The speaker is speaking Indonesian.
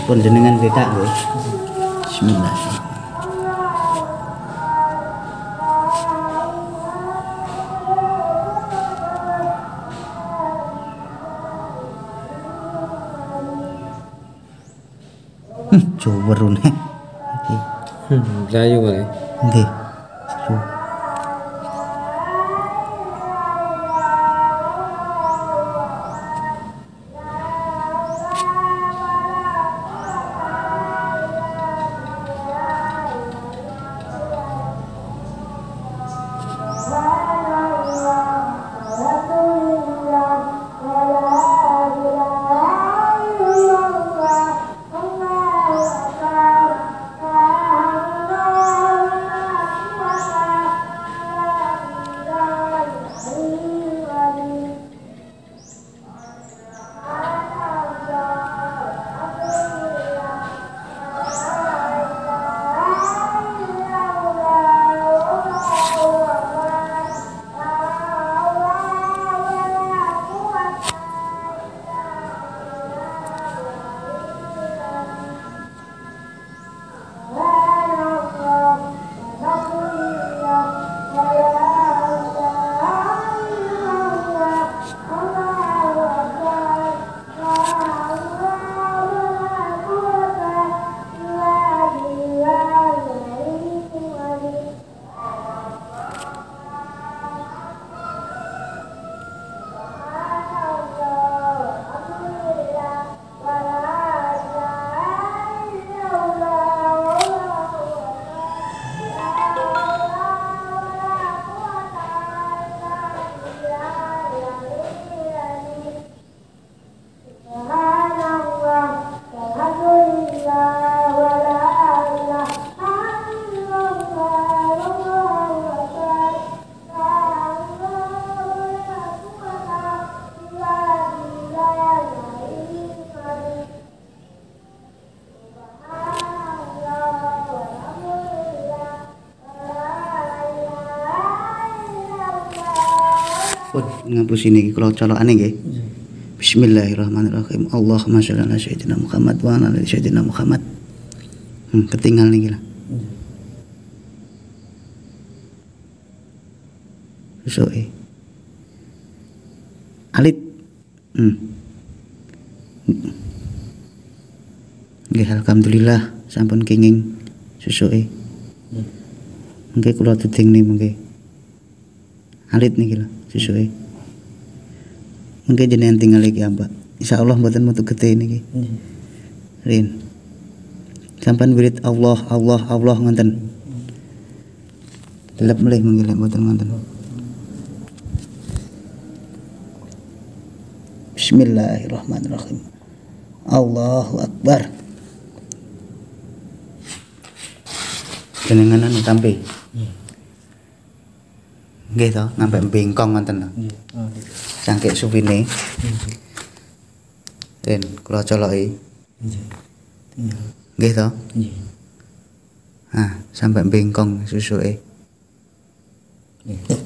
Pun jenengan beda nggih. Bismillah. Coba rune. Iki. Jayu wae. Nggih. Seru. Pun ngapusi niki kula colokane nggih. Bismillahirrahmanirrahim. Allahumma sholli ala sayyidina Muhammad wa ala ali sayyidina Muhammad. Ketinggal niki lah. Susuke. Alit. Nggih alhamdulillah sampun kenging susuke. Mengke kula dedeng mengke. Alit niki lho susuke. Mengke jenengan tinggal iki Mbak. Insyaallah mboten metu gede niki. Rin. Sampan wirid Allah Allah Allah ngoten. Delep melih mengke lek mboten ngoten. Bismillahirrahmanirrahim. Allahu Akbar. Jenengan anu tampi. Nggih to, ngampe bengkong ngoten lho. Cangkik supine. Den kula coloki. Nggih to? Nggih. Ah, sampai bengkong susuke. Nggih.